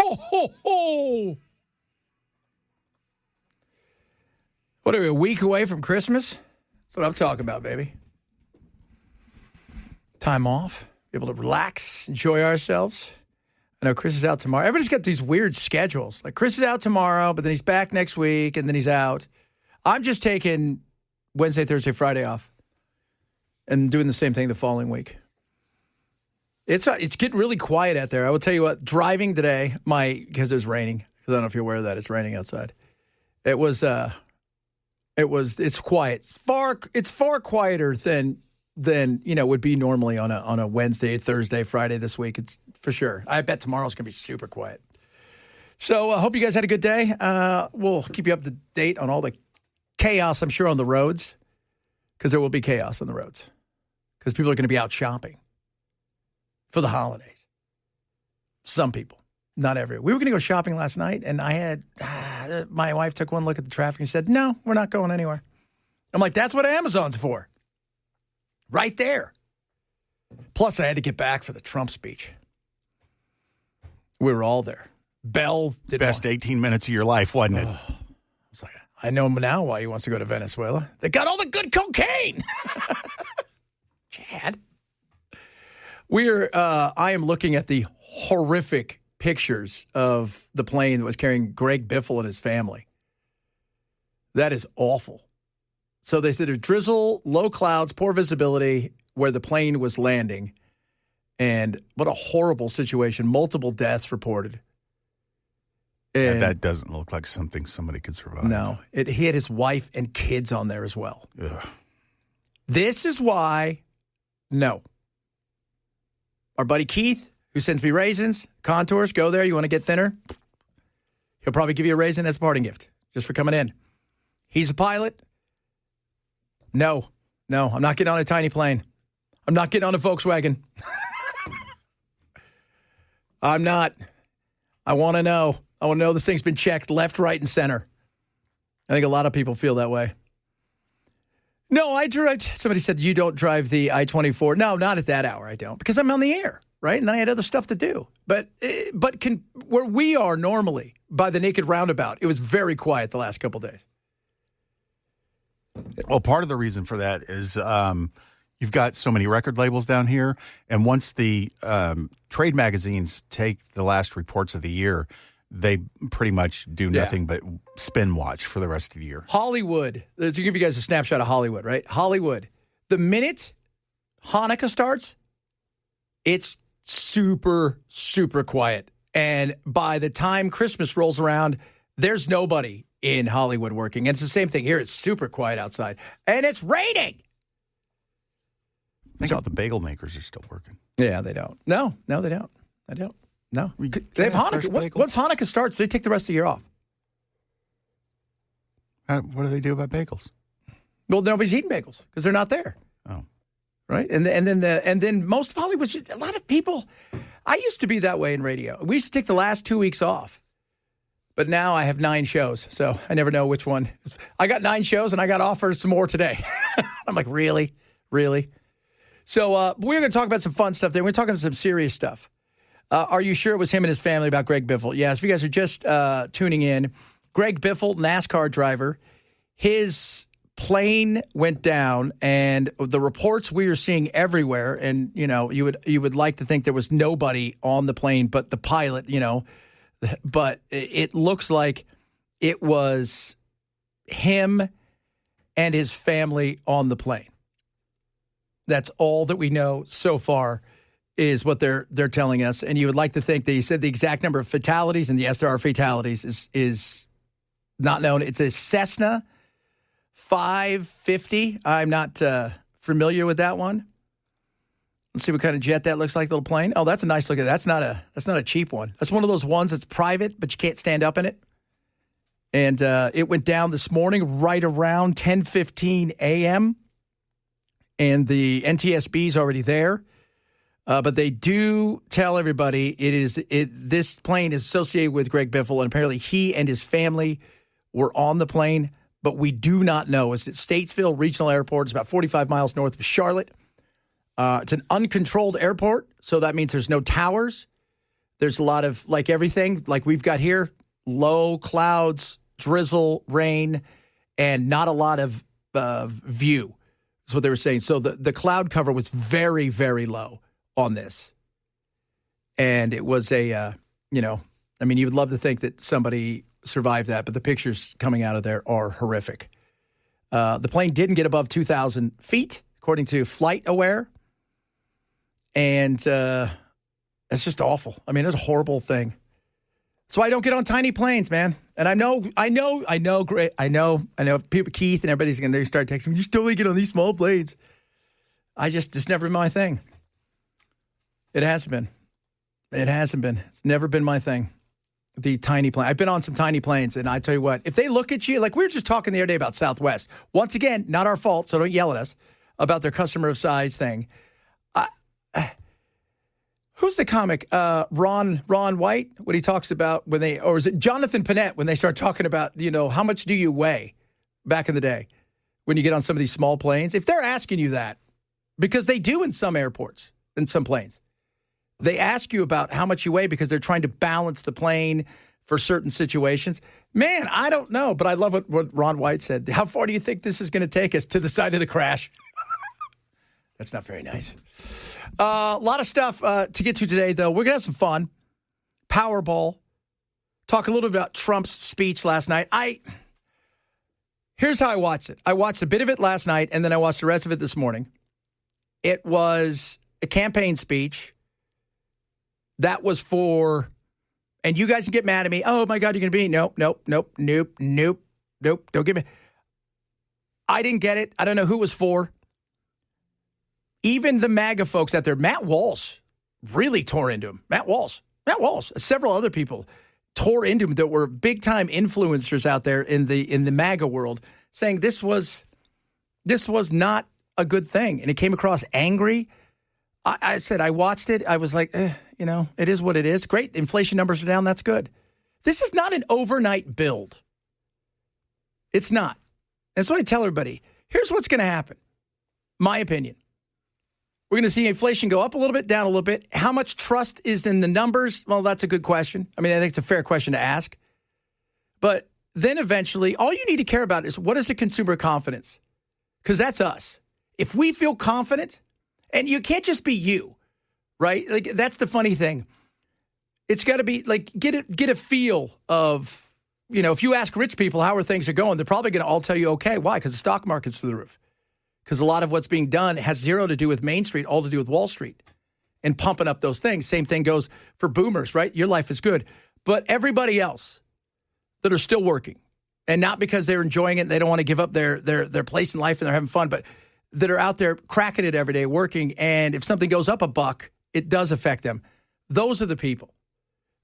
Ho, ho, ho. What are we, a week away from Christmas? That's what I'm talking about, baby. Time off, be able to relax, enjoy ourselves. I know Chris is out tomorrow. Everybody's got these weird schedules. Like Chris is out tomorrow, but then he's back next week, and then he's out. I'm just taking Wednesday, Thursday, Friday off and doing the same thing the following week. It's getting really quiet out there. I will tell you what, driving today, because it was raining, because I don't know if you're aware of that, it's raining outside. It's quiet. It's far quieter than would be normally on a Wednesday, Thursday, Friday this week. It's for sure. I bet tomorrow's going to be super quiet. So I hope you guys had a good day. We'll keep you up to date on all the chaos, I'm sure, on the roads, because there will be chaos on the roads, because people are going to be out shopping for the holidays. Some people, not everyone. We were going to go shopping last night, and I had my wife took one look at the traffic and said, "No, we're not going anywhere." I'm like, "That's what Amazon's for." Right there. Plus, I had to get back for the Trump speech. We were all there. Bell did best 18 minutes of your life, wasn't it? I was like, I know now why he wants to go to Venezuela. They got all the good cocaine. Chad. I am looking at the horrific pictures of the plane that was carrying Greg Biffle and his family. That is awful. So they said there's drizzle, low clouds, poor visibility where the plane was landing. And what a horrible situation. Multiple deaths reported. And that doesn't look like something somebody could survive. No. He had his wife and kids on there as well. Ugh. This is why, no. Our buddy Keith, who sends me raisins, contours, go there. You want to get thinner? He'll probably give you a raisin as a parting gift just for coming in. He's a pilot. No, I'm not getting on a tiny plane. I'm not getting on a Volkswagen. I'm not. I want to know. I want to know this thing's been checked left, right, and center. I think a lot of people feel that way. No, I drive. Somebody said you don't drive the I-24. No, not at that hour. I don't, because I'm on the air, right? And then I had other stuff to do. But where we are normally by the Naked Roundabout, it was very quiet the last couple of days. Well, part of the reason for that is you've got so many record labels down here, and once the trade magazines take the last reports of the year, they pretty much do nothing but spin watch for the rest of the year. Hollywood. To give you guys a snapshot of Hollywood, right? Hollywood. The minute Hanukkah starts, it's super, super quiet. And by the time Christmas rolls around, there's nobody in Hollywood working. And it's the same thing here. It's super quiet outside. And it's raining. I think all the bagel makers are still working. Yeah, they don't. No, they don't. They don't. No. They have Hanukkah. Once Hanukkah starts, they take the rest of the year off. What do they do about bagels? Well, nobody's eating bagels because they're not there. Oh. Right? And then most of Hollywood, a lot of people, I used to be that way in radio. We used to take the last 2 weeks off. But now I have 9 shows, so I never know which one. I got 9 shows, and I got offered some more today. I'm like, really? Really? So we're going to talk about some fun stuff there. We're going to talk about some serious stuff. Are you sure it was him and his family about Greg Biffle? Yes, if you guys are just tuning in, Greg Biffle, NASCAR driver, his plane went down, and the reports we are seeing everywhere, and, you would like to think there was nobody on the plane but the pilot, but it looks like it was him and his family on the plane. That's all that we know so far is what they're telling us. And you would like to think they said the exact number of fatalities, and yes, there are fatalities, is not known. It's a Cessna 550. I'm not familiar with that one. Let's see what kind of jet that looks like, little plane. Oh, that's a nice look at that. That's not a cheap one. That's one of those ones that's private, but you can't stand up in it. And it went down this morning right around 10:15 a.m. And the NTSB is already there. But they do tell everybody this plane is associated with Greg Biffle, and apparently he and his family were on the plane, but we do not know. It's at Statesville Regional Airport. It's about 45 miles north of Charlotte. It's an uncontrolled airport, so that means there's no towers. There's a lot of, like everything, like we've got here, low clouds, drizzle, rain, and not a lot of view is what they were saying. So the cloud cover was very, very low on this. And it was a, you would love to think that somebody survived that, but the pictures coming out of there are horrific. The plane didn't get above 2,000 feet, according to Flight Aware. And it's just awful. I mean, it's a horrible thing. So I don't get on tiny planes, man. And I know, people, Keith and everybody's going to start texting me, you should totally get on these small planes. It's never been my thing. It hasn't been. It's never been my thing. The tiny plane. I've been on some tiny planes, and I tell you what, if they look at you, like we were just talking the other day about Southwest. Once again, not our fault, so don't yell at us about their customer of size thing. Who's the comic? Ron White, what he talks about or is it Jonathan Panette when they start talking about, how much do you weigh back in the day when you get on some of these small planes? If they're asking you that, because they do in some airports, in some planes, they ask you about how much you weigh because they're trying to balance the plane for certain situations. Man, I don't know, but I love what Ron White said. How far do you think this is going to take us to the side of the crash? That's not very nice. A lot of stuff to get to today, though. We're going to have some fun. Powerball. Talk a little bit about Trump's speech last night. Here's how I watched it. I watched a bit of it last night, and then I watched the rest of it this morning. It was a campaign speech that was for, and you guys can get mad at me. Oh, my God, you're going to be, nope. Don't give me. I didn't get it. I don't know who it was for. Even the MAGA folks out there, Matt Walsh really tore into him. Matt Walsh, several other people tore into him that were big-time influencers out there in the MAGA world, saying this was not a good thing. And it came across angry. I said, I watched it. I was like, it is what it is. Great. Inflation numbers are down. That's good. This is not an overnight build. It's not. And so I tell everybody, here's what's going to happen. My opinion. We're going to see inflation go up a little bit, down a little bit. How much trust is in the numbers? Well, that's a good question. I mean, I think it's a fair question to ask. But then eventually, all you need to care about is what is the consumer confidence? Because that's us. If we feel confident, and you can't just be you, right? Like, that's the funny thing. It's got to be like, get a feel of, if you ask rich people how are things are going, they're probably going to all tell you okay. Why? Because the stock market's through the roof. Because a lot of what's being done has zero to do with Main Street, all to do with Wall Street and pumping up those things. Same thing goes for boomers, right? Your life is good. But everybody else that are still working, and not because they're enjoying it, they don't want to give up their place in life and they're having fun, but that are out there cracking it every day, working, and if something goes up $1, it does affect them. Those are the people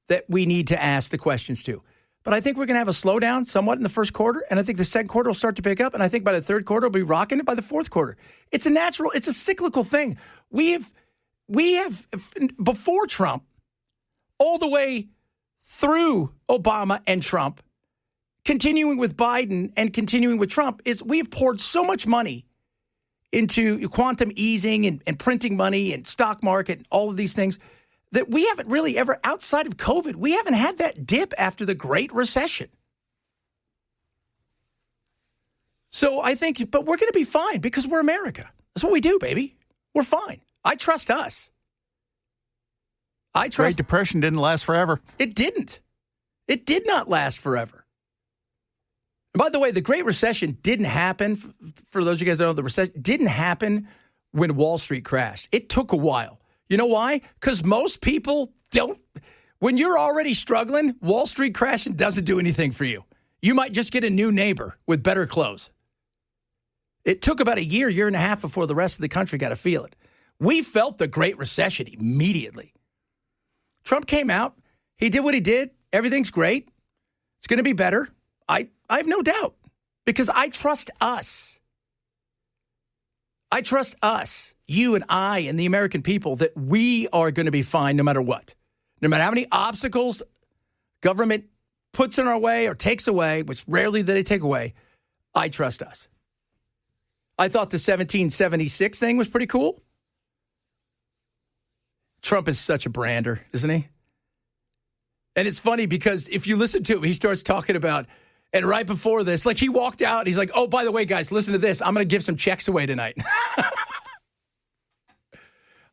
that we need to ask the questions to. But I think we're going to have a slowdown somewhat in the first quarter, and I think the second quarter will start to pick up, and I think by the third quarter, we'll be rocking it by the fourth quarter. It's a cyclical thing. We have, before Trump, all the way through Obama and Trump, continuing with Biden and continuing with Trump, is we have poured so much money into quantum easing and printing money and stock market and all of these things that we haven't really ever, outside of COVID, we haven't had that dip after the Great Recession. So I think, but we're going to be fine because we're America. That's what we do, baby. We're fine. I trust us. Great Depression didn't last forever. It didn't. It did not last forever. And by the way, the Great Recession didn't happen, for those of you guys that don't know, the recession didn't happen when Wall Street crashed. It took a while. You know why? Because most people don't. When you're already struggling, Wall Street crashing doesn't do anything for you. You might just get a new neighbor with better clothes. It took about a year and a half before the rest of the country got to feel it. We felt the Great Recession immediately. Trump came out. He did what he did. Everything's great. It's going to be better. I have no doubt because I trust us. I trust us, you and I and the American people, that we are going to be fine no matter what. No matter how many obstacles government puts in our way or takes away, which rarely do they take away, I trust us. I thought the 1776 thing was pretty cool. Trump is such a brander, isn't he? And it's funny because if you listen to him, he starts talking about, and right before this, like he walked out, he's like, oh, by the way, guys, listen to this. I'm going to give some checks away tonight.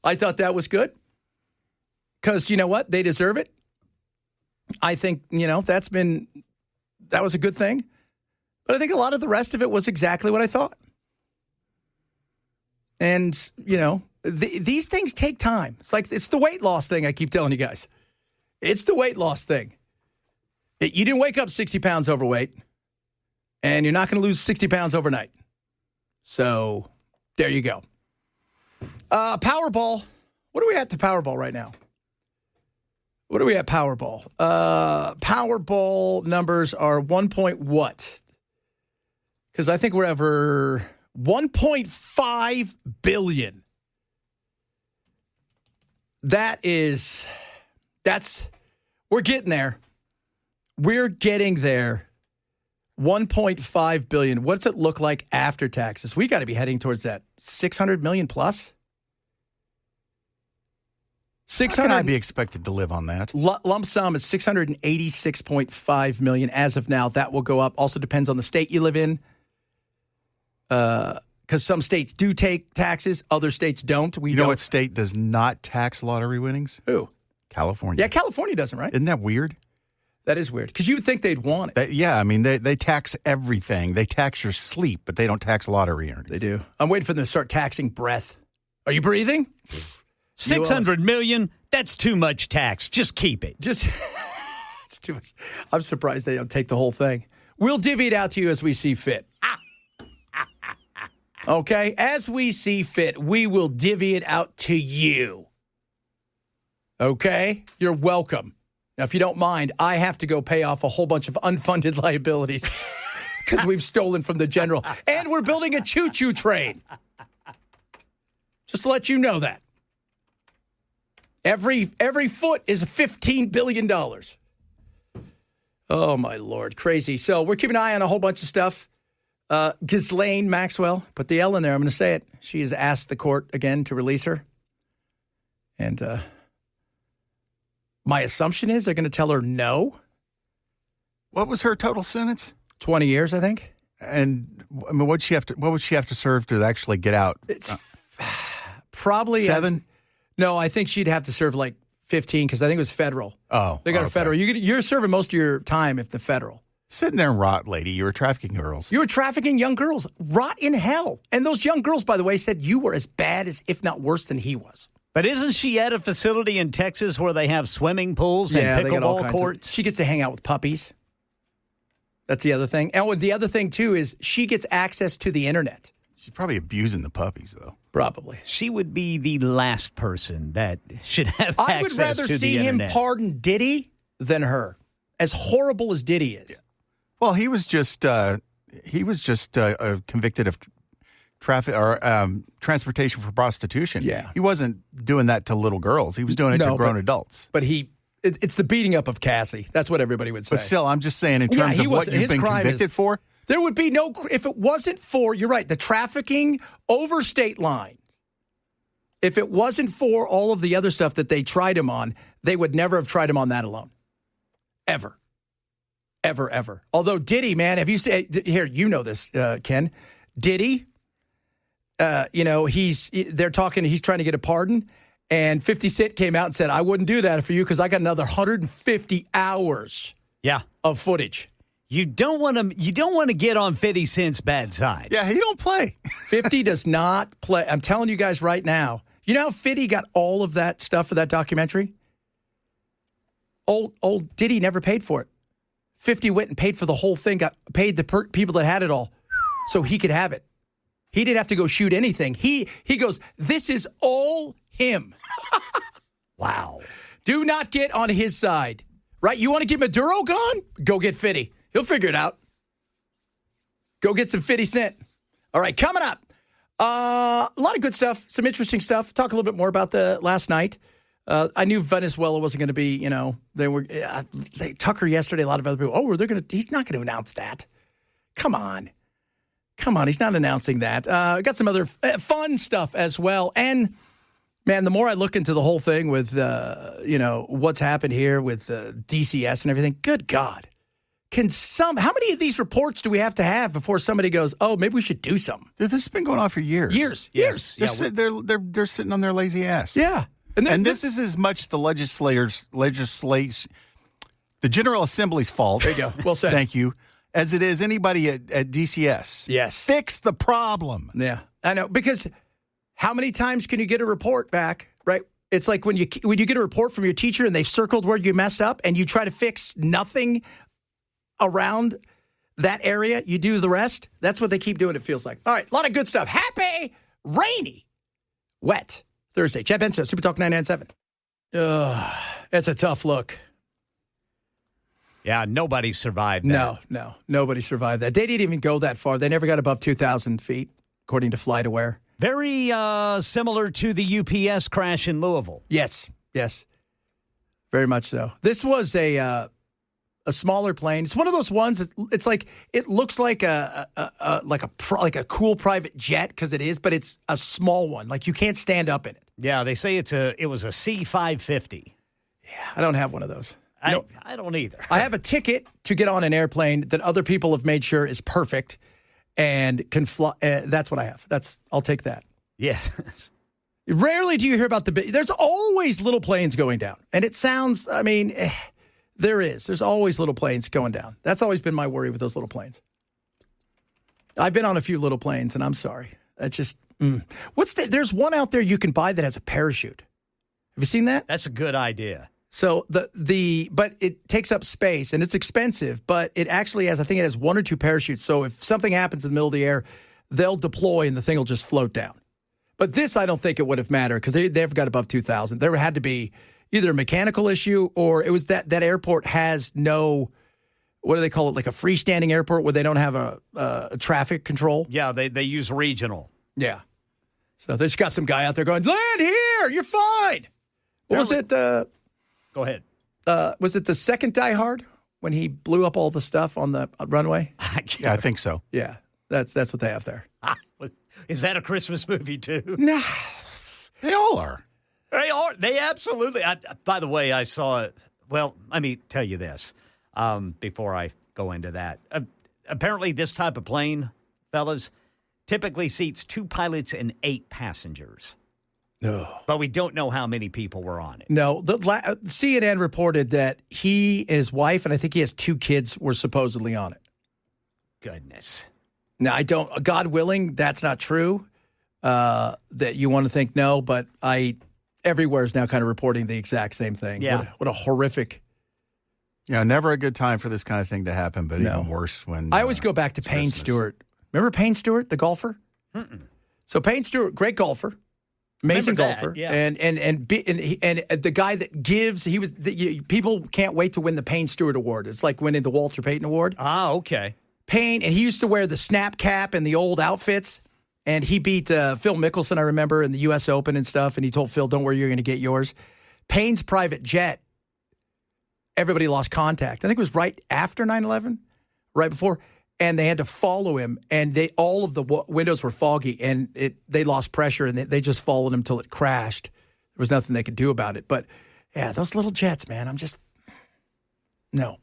I thought that was good because you know what? They deserve it. I think, that was a good thing. But I think a lot of the rest of it was exactly what I thought. And, these things take time. It's the weight loss thing I keep telling you guys. It's the weight loss thing. You didn't wake up 60 pounds overweight, and you're not going to lose 60 pounds overnight. So there you go. Powerball. What are we at to Powerball right now? What are we at Powerball? Powerball numbers are 1 point what? Because I think we're over 1.5 billion. We're getting there. We're getting there. 1.5 billion. What's it look like after taxes? We got to be heading towards that 600 million plus. 600. How can I be expected to live on that? Lump sum is 686.5 million as of now. That will go up. Also depends on the state you live in. Because some states do take taxes, other states don't. You know what state does not tax lottery winnings? Who? California. Yeah, California doesn't, right? Isn't that weird? That is weird. Because you would think they'd want it. They tax everything. They tax your sleep, but they don't tax lottery earnings. They do. I'm waiting for them to start taxing breath. Are you breathing? 600 million? That's too much tax. Just keep it. It's too much. I'm surprised they don't take the whole thing. We'll divvy it out to you as we see fit. Okay? As we see fit, we will divvy it out to you. Okay? You're welcome. Now, if you don't mind, I have to go pay off a whole bunch of unfunded liabilities because we've stolen from the general. And we're building a choo-choo train. Just to let you know that. Every foot is $15 billion. Oh, my Lord. Crazy. So we're keeping an eye on a whole bunch of stuff. Ghislaine Maxwell, put the L in there. I'm going to say it. She has asked the court again to release her. And my assumption is they're going to tell her no. What was her total sentence? 20 years, I think. And what would she have to serve to actually get out? It's probably 7. No, I think she'd have to serve like 15 because I think it was federal. Oh, they got a federal. You're serving most of your time if the federal. Sit there and rot, lady. You were trafficking girls. You were trafficking young girls. Rot in hell. And those young girls, by the way, said you were as bad as, if not worse than he was. But isn't she at a facility in Texas where they have swimming pools and pickleball courts? She gets to hang out with puppies. That's the other thing. And the other thing, too, is she gets access to the internet. She's probably abusing the puppies, though. Probably. She would be the last person that should have access to the internet. I would rather see him pardon Diddy than her, as horrible as Diddy is. Yeah. Well, he was just convicted of traffic or transportation for prostitution. Yeah. He wasn't doing that to little girls. He was doing it to grown adults. But it's the beating up of Cassie. That's what everybody would say. But still, I'm just saying in terms of what you've been convicted for. There would be no, if it wasn't for, you're right, the trafficking over state line. If it wasn't for all of the other stuff that they tried him on, they would never have tried him on that alone. Ever. Ever, ever. Although Diddy, man, have you seen, here, you know this, Ken. Diddy, they're talking, he's trying to get a pardon. And 50 Cent came out and said, I wouldn't do that for you because I got another 150 hours of footage. You don't want to get on 50 Cent's bad side. Yeah, he don't play. 50 does not play. I'm telling you guys right now. You know how 50 got all of that stuff for that documentary? Old Diddy never paid for it. 50 went and paid for the whole thing, got paid the people that had it all so he could have it. He didn't have to go shoot anything. He goes, this is all him. Wow. Do not get on his side. Right? You want to get Maduro gone? Go get 50. He'll figure it out. Go get some 50 Cent. All right, coming up. A lot of good stuff, some interesting stuff. Talk a little bit more about the last night. I knew Venezuela wasn't going to be, they were Tucker yesterday, a lot of other people, he's not going to announce that. Come on, he's not announcing that. Got some other fun stuff as well. And Man, the more I look into the whole thing with, what's happened here with DCS and everything, good God. How many of these reports do we have to have before somebody goes, oh, maybe we should do something? This has been going on for years. Years. They're sitting on their lazy ass. Yeah. And this is as much the the General Assembly's fault. There you go. Well said. Thank you. As it is anybody at DCS. Yes. Fix the problem. Yeah, I know. Because how many times can you get a report back, right? It's like when you get a report from your teacher and they've circled where you messed up and you try to fix nothing around that area, you do the rest. That's what they keep doing, it feels like. All right, a lot of good stuff. Happy, rainy, wet Thursday. Chad Benson, Super Talk 997. It's a tough look. Yeah, nobody survived that. No, nobody survived that. They didn't even go that far. They never got above 2,000 feet, according to FlightAware. Very similar to the UPS crash in Louisville. Yes, very much so. This was a smaller plane. It's one of those ones that it's like it looks like a cool private jet because it is, but it's a small one. Like you can't stand up in it. Yeah, they say it was a C-550. Yeah, I don't have one of those. I don't either. I have a ticket to get on an airplane that other people have made sure is perfect and can fly. That's what I have. I'll take that. Yes. Rarely do you hear about there's always little planes going down. And it sounds, there's always little planes going down. That's always been my worry with those little planes. I've been on a few little planes, and I'm sorry. That's just, there's one out there you can buy that has a parachute. Have you seen that? That's a good idea. So but it takes up space and it's expensive, but it actually has, I think it has one or two parachutes. So if something happens in the middle of the air, they'll deploy and the thing will just float down. But this, I don't think it would have mattered because they never got above 2,000. There had to be either a mechanical issue or it was that airport has no, what do they call it? Like a freestanding airport where they don't have a traffic control. Yeah, they use regional. Yeah. So they just got some guy out there going, land here, you're fine. What was it? Go ahead. Was it the second Die Hard when he blew up all the stuff on the runway? Yeah, I think so. Yeah, that's what they have there. Is that a Christmas movie too? Nah, they all are. They are. They absolutely. By the way, I saw it. Well, let me tell you this before I go into that. Apparently, this type of plane, fellas, typically seats 2 pilots and 8 passengers. No. But we don't know how many people were on it. No, CNN reported that he, his wife, and I think he has 2 kids were supposedly on it. Goodness. Now, God willing, that's not true. That you want to think no, but everywhere is now kind of reporting the exact same thing. Yeah. What a horrific. Yeah, never a good time for this kind of thing to happen, but even worse when. I always go back to Payne Stewart. Remember Payne Stewart, the golfer? Mm-mm. So Payne Stewart, great golfer. Amazing golfer, yeah. and the guy that gives people can't wait to win the Payne Stewart Award. It's like winning the Walter Payton Award. Ah, okay. Payne, and he used to wear the snap cap and the old outfits, and he beat Phil Mickelson, I remember, in the U.S. Open and stuff. And he told Phil, "Don't worry, you're going to get yours." Payne's private jet, everybody lost contact. I think it was right after 9/11, right before. And they had to follow him, and all of the windows were foggy, and they lost pressure, and they just followed him until it crashed. There was nothing they could do about it. But, yeah, those little jets, man, no,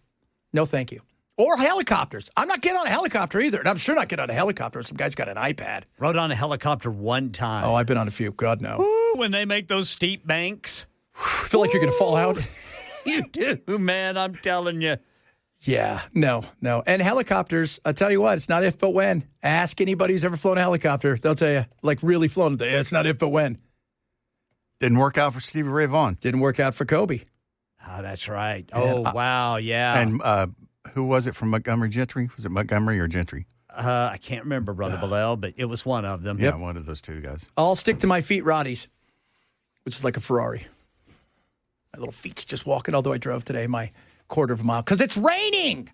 thank you. Or helicopters. I'm not getting on a helicopter either, and I'm sure not getting on a helicopter. Some guy's got an iPad. Rode on a helicopter one time. Oh, I've been on a few. God, no. Ooh, when they make those steep banks. I feel like you're going to fall out. You do, man, I'm telling you. Yeah, no. And helicopters, I'll tell you what, it's not if but when. Ask anybody who's ever flown a helicopter. They'll tell you, like really flown. It's not if but when. Didn't work out for Stevie Ray Vaughan. Didn't work out for Kobe. Oh, that's right. Oh, wow, yeah. And who was it from Montgomery Gentry? Was it Montgomery or Gentry? I can't remember, Brother Bilal, but it was one of them. Yeah, one of those two guys. I'll stick to my feet Roddy's, which is like a Ferrari. My little feet's just walking, although I drove today my quarter of a mile because it's raining.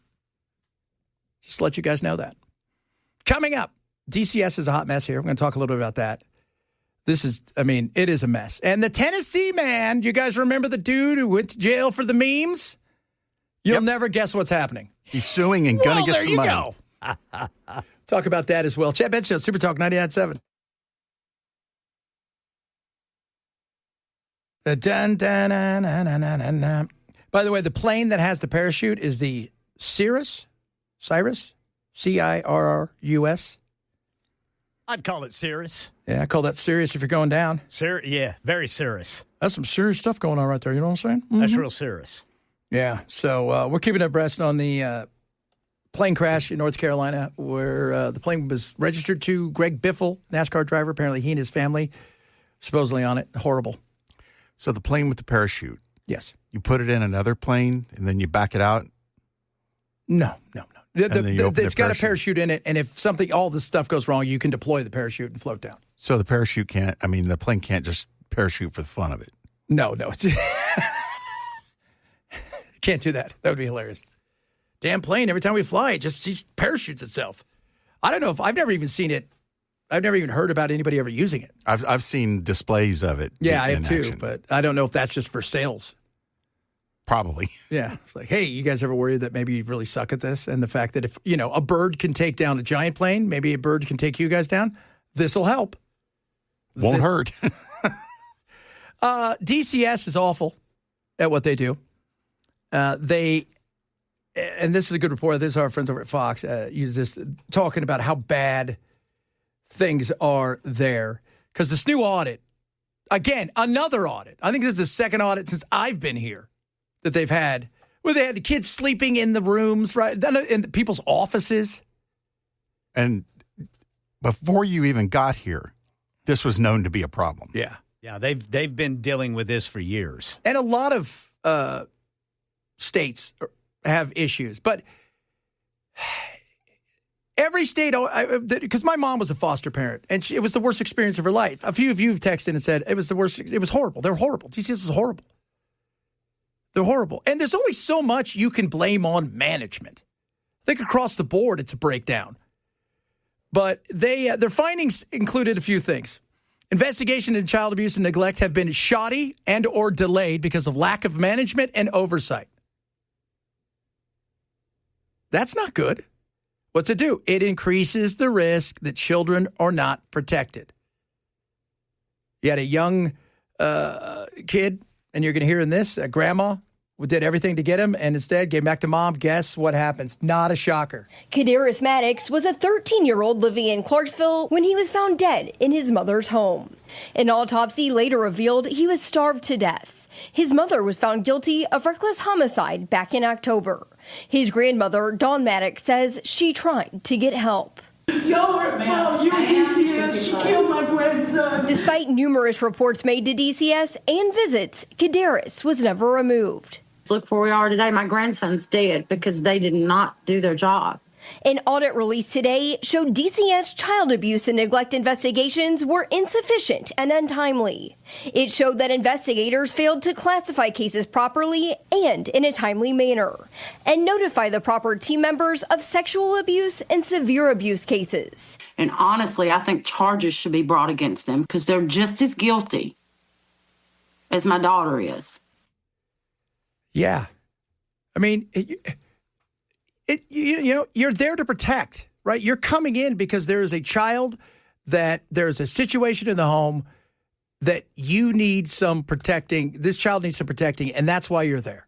Just to let you guys know that. Coming up, DCS is a hot mess here. We're going to talk a little bit about that. It is a mess. And the Tennessee man, you guys remember the dude who went to jail for the memes? You'll never guess what's happening. He's suing and going to get some money. There you go. Talk about that as well. Chad Benson, Super Talk 99.7. Dun, dun, dun, dun, dun, dun, dun. By the way, the plane that has the parachute is the Cirrus, C-I-R-R-U-S. I'd call it serious. Yeah, I call that serious if you're going down. Yeah, very serious. That's some serious stuff going on right there. You know what I'm saying? That's real serious. Yeah. So we're keeping abreast on the plane crash in North Carolina where the plane was registered to Greg Biffle, NASCAR driver. Apparently he and his family supposedly on it. Horrible. So the plane with the parachute, Yes. you put it in another plane and then you back it out? No. then you open It's the got a parachute. parachute in it, and if all this stuff goes wrong, you can deploy the parachute and float down. So the the plane can't just parachute for the fun of it. No. Can't do that. That would be hilarious. Damn plane, every time we fly, it just parachutes itself. I don't know if I've never even seen it. I've never even heard about anybody ever using it. I've seen displays of it. Yeah, I in have too, action. but I don't know if that's just for sales. Probably. Yeah. It's like, hey, you guys ever worried that maybe you really suck at this? And the fact that if, a bird can take down a giant plane, maybe a bird can take you guys down. This will help. Won't hurt. DCS is awful at what they do. And this is a good report. This is our friends over at Fox use this, talking about how bad things are there. Because this new audit, again, another audit. I think this is the second audit since I've been here that they've had, where they had the kids sleeping in the rooms, right, in people's offices. And before you even got here, this was known to be a problem. Yeah. Yeah, they've been dealing with this for years. And a lot of states have issues. But every state, because my mom was a foster parent, and it was the worst experience of her life. A few of you have texted and said it was the worst. It was horrible. They're horrible. DCS is horrible. They're horrible. And there's only so much you can blame on management. I think across the board, it's a breakdown. But their findings included a few things. Investigation into child abuse and neglect have been shoddy and or delayed because of lack of management and oversight. That's not good. What's it do? It increases the risk that children are not protected. You had a young kid, and you're going to hear in this, grandma did everything to get him and instead gave him back to mom. Guess what happens? Not a shocker. Kadarius Maddox was a 13-year-old living in Clarksville when he was found dead in his mother's home. An autopsy later revealed he was starved to death. His mother was found guilty of reckless homicide back in October. His grandmother, Dawn Maddox, says she tried to get help. Y'all are at fault. You DCS. She killed my grandson. Despite numerous reports made to DCS and visits, Kadarius was never removed. Look where we are today. My grandson's dead because they did not do their job. An audit released today showed DCS child abuse and neglect investigations were insufficient and untimely. It showed that investigators failed to classify cases properly and in a timely manner, and notify the proper team members of sexual abuse and severe abuse cases. And honestly, I think charges should be brought against them because they're just as guilty as my daughter is. Yeah. I mean, you're there to protect, right? You're coming in because there is a child that there's a situation in the home that you need some protecting. This child needs some protecting, and that's why you're there.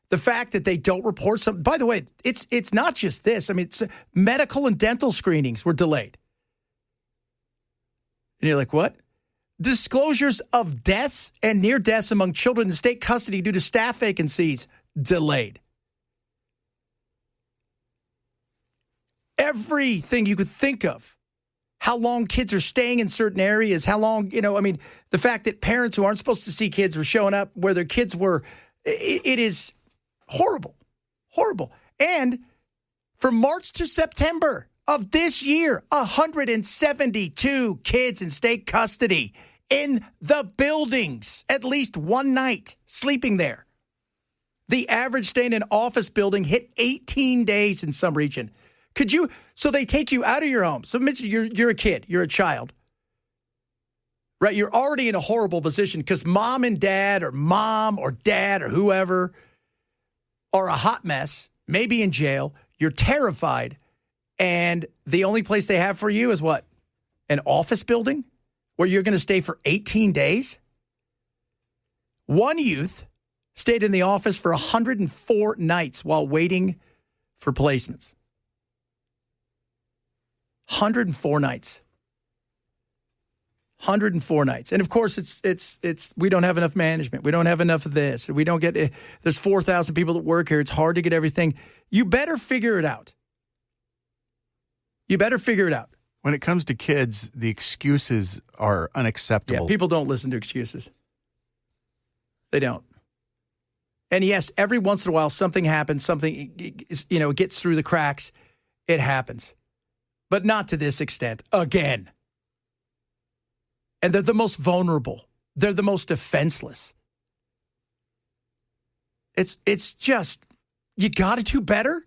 The fact that they don't report something, by the way, it's not just this. I mean, medical and dental screenings were delayed. And you're like, what? Disclosures of deaths and near deaths among children in state custody due to staff vacancies delayed. Everything you could think of. How long kids are staying in certain areas, how long, the fact that parents who aren't supposed to see kids were showing up where their kids were, it is horrible, horrible. And from March to September of this year, 172 kids in state custody in the buildings, at least one night, sleeping there. The average stay in an office building hit 18 days in some region. So they take you out of your home. So Mitch, you're a kid, you're a child, right? You're already in a horrible position because mom and dad or mom or dad or whoever are a hot mess, maybe in jail. You're terrified. And the only place they have for you is what? An office building where you're going to stay for 18 days? One youth stayed in the office for 104 nights while waiting for placements. 104 nights. 104 nights. And of course, it's we don't have enough management. We don't have enough of this. We don't get, there's 4,000 people that work here. It's hard to get everything. You better figure it out. You better figure it out. When it comes to kids, the excuses are unacceptable. Yeah, people don't listen to excuses. They don't. And yes, every once in a while, something happens, it gets through the cracks. It happens. But not to this extent. Again. And they're the most vulnerable. They're the most defenseless. It's just, you got to do better.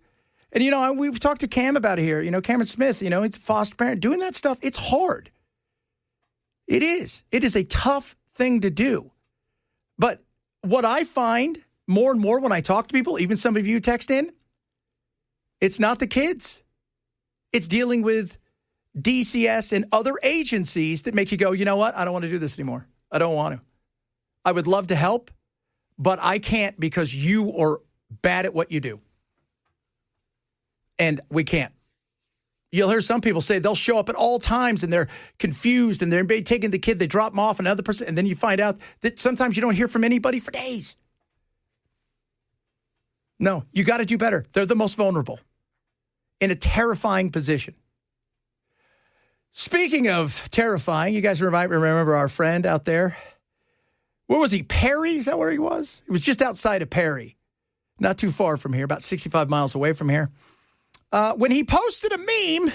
And, we've talked to Cam about it here. Cameron Smith, he's a foster parent. Doing that stuff, it's hard. It is. It is a tough thing to do. But what I find more and more when I talk to people, even some of you text in, it's not the kids. It's dealing with DCS and other agencies that make you go, you know what? I don't want to do this anymore. I don't want to. I would love to help, but I can't because you are bad at what you do. And we can't. You'll hear some people say they'll show up at all times and they're confused and they're taking the kid, they drop them off, another person, and then you find out that sometimes you don't hear from anybody for days. No, you got to do better. They're the most vulnerable in a terrifying position. Speaking of terrifying, you guys might remember our friend out there. Where was he? Perry? Is that where he was? It was just outside of Perry. Not too far from here, about 65 miles away from here. When he posted a meme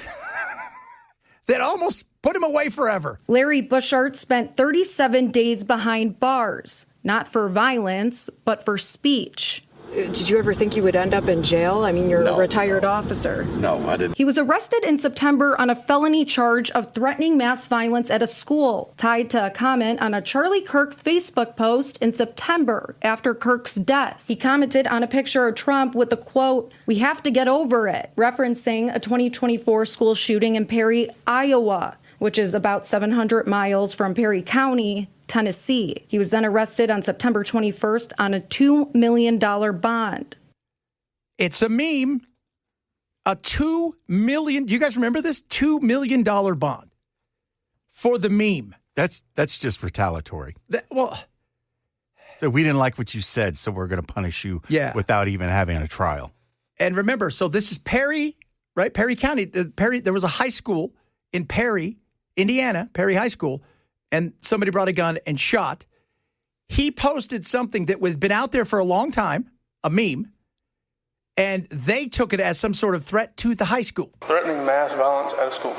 that almost put him away forever. Larry Bushart spent 37 days behind bars, not for violence, but for speech. Did you ever think you would end up in jail? I mean, you're a retired officer. No, I didn't. He was arrested in September on a felony charge of threatening mass violence at a school, tied to a comment on a Charlie Kirk Facebook post in September after Kirk's death. He commented on a picture of Trump with the quote, "We have to get over it," referencing a 2024 school shooting in Perry, Iowa, which is about 700 miles from Perry County, Tennessee. He was then arrested on September 21st on a $2 million bond. It's a meme. A $2 million, do you guys remember this? $2 million bond for the meme. That's just retaliatory. So we didn't like what you said, so we're going to punish you without even having a trial. And remember, so this is Perry, right? Perry County. There was a high school in Perry, Indiana, Perry High School, and somebody brought a gun and shot. He posted something that had been out there for a long time, a meme, and they took it as some sort of threat to the high school. Threatening mass violence at a school.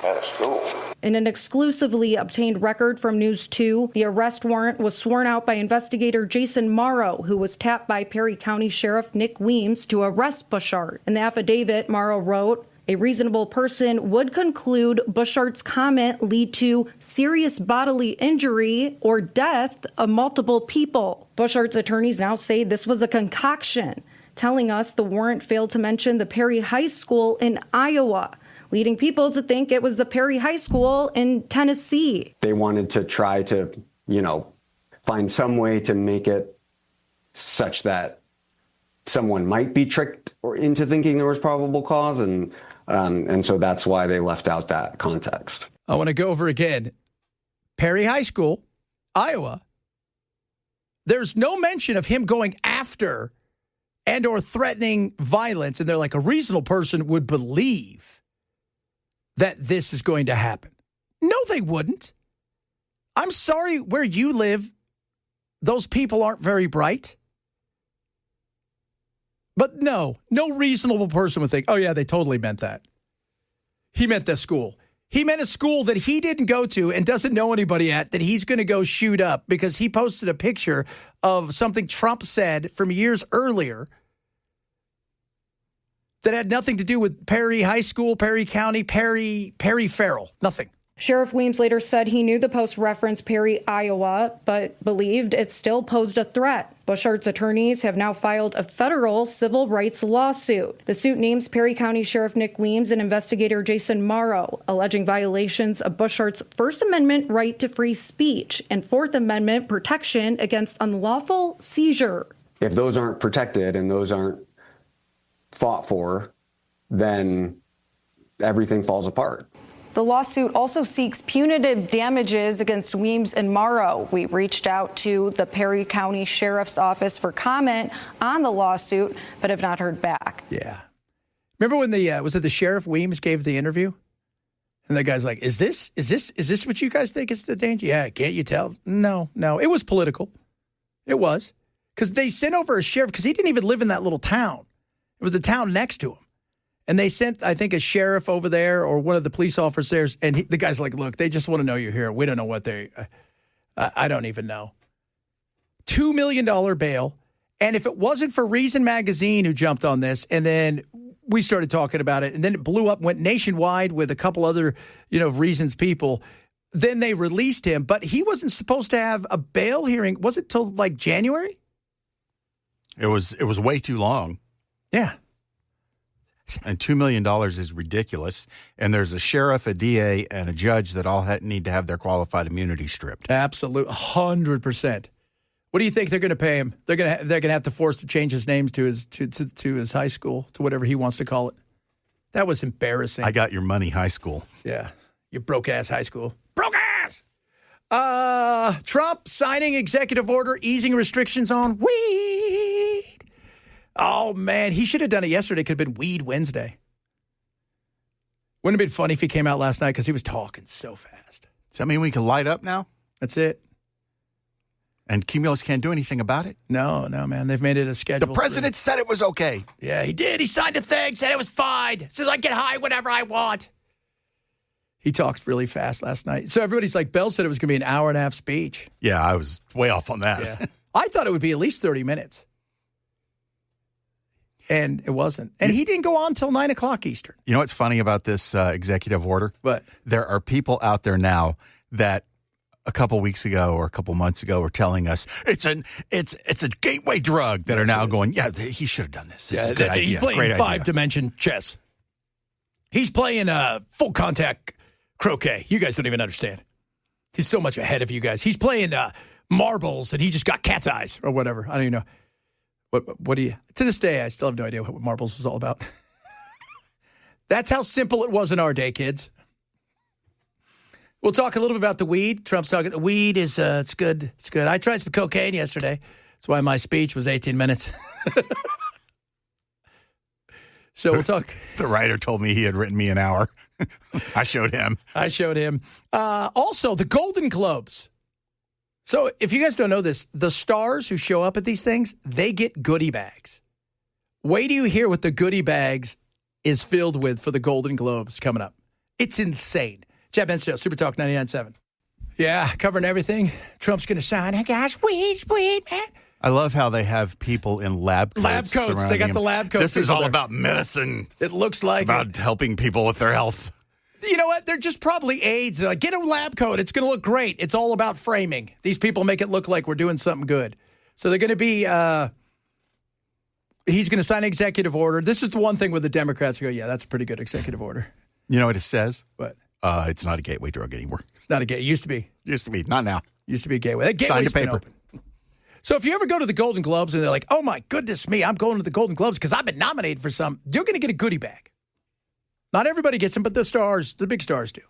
At a school. In an exclusively obtained record from News 2, the arrest warrant was sworn out by investigator Jason Morrow, who was tapped by Perry County Sheriff Nick Weems to arrest Bushart. In the affidavit, Morrow wrote, "A reasonable person would conclude Bushart's comment lead to serious bodily injury or death of multiple people." Bushart's attorneys now say this was a concoction, telling us the warrant failed to mention the Perry High School in Iowa, leading people to think it was the Perry High School in Tennessee. They wanted to try to, find some way to make it such that someone might be tricked or into thinking there was probable cause, and so that's why they left out that context. I want to go over again. Perry High School, Iowa. There's no mention of him going after and or threatening violence, and they're like, a reasonable person would believe that this is going to happen. No, they wouldn't. I'm sorry, where you live, those people aren't very bright. But no reasonable person would think, oh, yeah, they totally meant that. He meant the school. He meant a school that he didn't go to and doesn't know anybody at that he's going to go shoot up because he posted a picture of something Trump said from years earlier that had nothing to do with Perry High School, Perry County, Perry Farrell. Nothing. Sheriff Weems later said he knew the post referenced Perry, Iowa, but believed it still posed a threat. Buschart's attorneys have now filed a federal civil rights lawsuit. The suit names Perry County Sheriff Nick Weems and investigator Jason Morrow, alleging violations of Buschart's First Amendment right to free speech and Fourth Amendment protection against unlawful seizure. If those aren't protected and those aren't fought for, then everything falls apart. The lawsuit also seeks punitive damages against Weems and Morrow. We reached out to the Perry County Sheriff's Office for comment on the lawsuit, but have not heard back. Yeah. Remember when was it the Sheriff Weems gave the interview? And the guy's like, is this what you guys think is the danger? Yeah, can't you tell? No. It was political. It was. Because they sent over a sheriff, because he didn't even live in that little town. It was the town next to him. And they sent, I think, a sheriff over there or one of the police officers. And the guy's like, look, they just want to know you're here. We don't know what I don't even know. $2 million bail. And if it wasn't for Reason Magazine who jumped on this, and then we started talking about it, and then it blew up, went nationwide with a couple other, Reason's people, then they released him. But he wasn't supposed to have a bail hearing. Was it till like January? It was way too long. Yeah. And $2 million is ridiculous. And there's a sheriff, a DA, and a judge that all need to have their qualified immunity stripped. Absolutely, 100%. What do you think they're going to pay him? They're going to have to force to change his name to his high school, to whatever he wants to call it. That was embarrassing. I got your money, high school. Yeah, you broke ass high school. Broke ass. Trump signing executive order easing restrictions on weed. Oh, man, he should have done it yesterday. It could have been Weed Wednesday. Wouldn't it have been funny if he came out last night because he was talking so fast. Does that mean we can light up now? That's it. And Cumulus can't do anything about it? No, man. They've made it a schedule. The president said it was okay. Yeah, he did. He signed a thing, said it was fine. Says I get high whenever I want. He talked really fast last night. So everybody's like, Bell said it was going to be an hour and a half speech. Yeah, I was way off on that. Yeah. I thought it would be at least 30 minutes. And it wasn't. And he didn't go on until 9 o'clock Eastern. You know what's funny about this executive order? What? There are people out there now that a couple weeks ago or a couple months ago were telling us it's a gateway drug that are now going, yeah, he should have done this. This is a good idea. He's playing five-dimension chess. He's playing full contact croquet. You guys don't even understand. He's so much ahead of you guys. He's playing marbles and he just got cat's eyes or whatever. I don't even know. What do you, to this day, I still have no idea what marbles was all about. That's how simple it was in our day, kids. We'll talk a little bit about the weed. Trump's talking, weed is, it's good. It's good. I tried some cocaine yesterday. That's why my speech was 18 minutes. So we'll talk. The writer told me he had written me an hour. I showed him. Also, the Golden Globes. So if you guys don't know this, the stars who show up at these things, they get goodie bags. Wait till you hear what the goodie bags is filled with for the Golden Globes coming up. It's insane. Chad Benson Show, Super Talk 99.7. Yeah, covering everything. Trump's going to sign. Hey, guys, weed, man. I love how they have people in lab coats. Lab coats. They got the lab coats. This is all about medicine. It looks like it's about helping people with their health. You know what? They're just probably aides. They're like, get a lab coat. It's going to look great. It's all about framing. These people make it look like we're doing something good. So they're going to be, he's going to sign an executive order. This is the one thing with the Democrats who go, yeah, that's a pretty good executive order. You know what it says? What? It's not a gateway drug anymore. It's not a gateway. It used to be. Used to be. Not now. Used to be a gateway. That gateway's been open. So if you ever go to the Golden Globes and they're like, oh, my goodness me, I'm going to the Golden Globes because I've been nominated for some, you're going to get a goodie bag. Not everybody gets them, but the stars, the big stars do.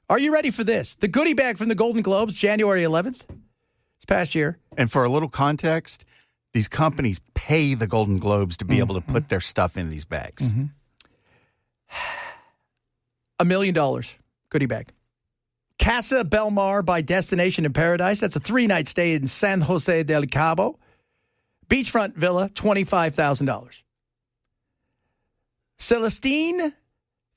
Are you ready for this? The goodie bag from the Golden Globes, January 11th, this past year. And for a little context, these companies pay the Golden Globes to be able to put their stuff in these bags. $1 million goodie bag. Casa Belmar by Destination in Paradise. That's a 3-night stay in San Jose del Cabo. Beachfront villa, $25,000. Celestine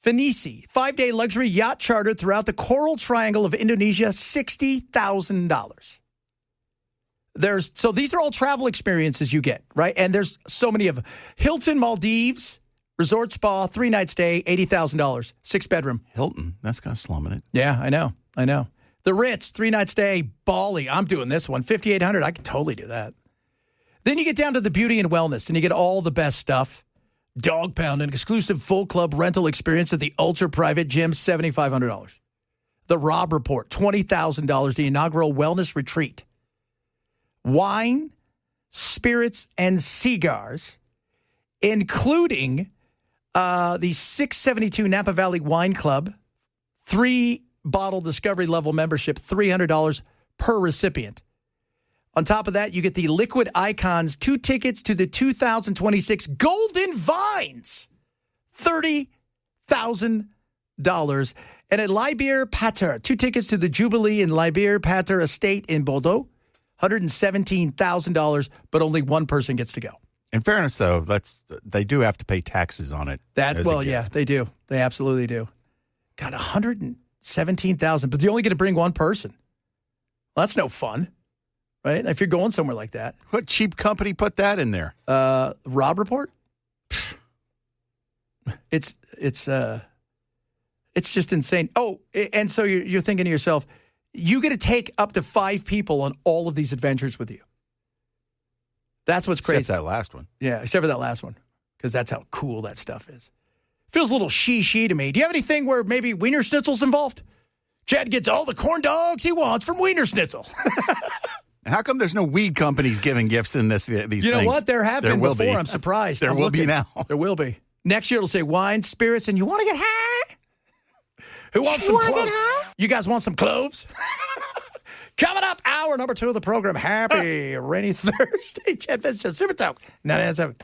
Fenici, 5-day luxury yacht charter throughout the Coral Triangle of Indonesia, $60,000. So these are all travel experiences you get, right? And there's so many of them. Hilton Maldives, Resort spa, 3-night stay, $80,000, 6-bedroom. Hilton, that's kind of slumming it. Yeah, I know. The Ritz, 3-night stay, Bali. I'm doing this one, $5,800. I could totally do that. Then you get down to the beauty and wellness, and you get all the best stuff. Dog pound, an exclusive full club rental experience at the ultra private gym, $7,500. The Rob Report, $20,000, the inaugural wellness retreat. Wine, spirits, and cigars, including the 672 Napa Valley Wine Club, 3-bottle discovery level membership, $300 per recipient. On top of that, you get the Liquid Icons 2 tickets to the 2026 Golden Vines, $30,000. And at Libier Pater, 2 tickets to the Jubilee in Libier Pater Estate in Bordeaux, $117,000, but only one person gets to go. In fairness, though, they do have to pay taxes on it. Yeah, they do. They absolutely do. Got $117,000, but you only get to bring one person. Well, that's no fun, right? If you're going somewhere like that. What cheap company put that in there? Rob Report. It's just insane. Oh, and so you're thinking to yourself, you get to take up to 5 people on all of these adventures with you. That's what's crazy. Except that last one. Yeah, except for that last one, because that's how cool that stuff is. Feels a little she to me. Do you have anything where maybe Wiener Schnitzel's involved? Chad gets all the corn dogs he wants from Wiener Schnitzel. How come there's no weed companies giving gifts in these things? You know what? There have been before. I'm surprised. There will be now. There will be. Next year it'll say wine, spirits, and you want to get high? Who wants some cloves? You guys want some cloves? Coming up, hour number 2 of the program. Happy rainy Thursday. Chad Benson, Super Talk 997.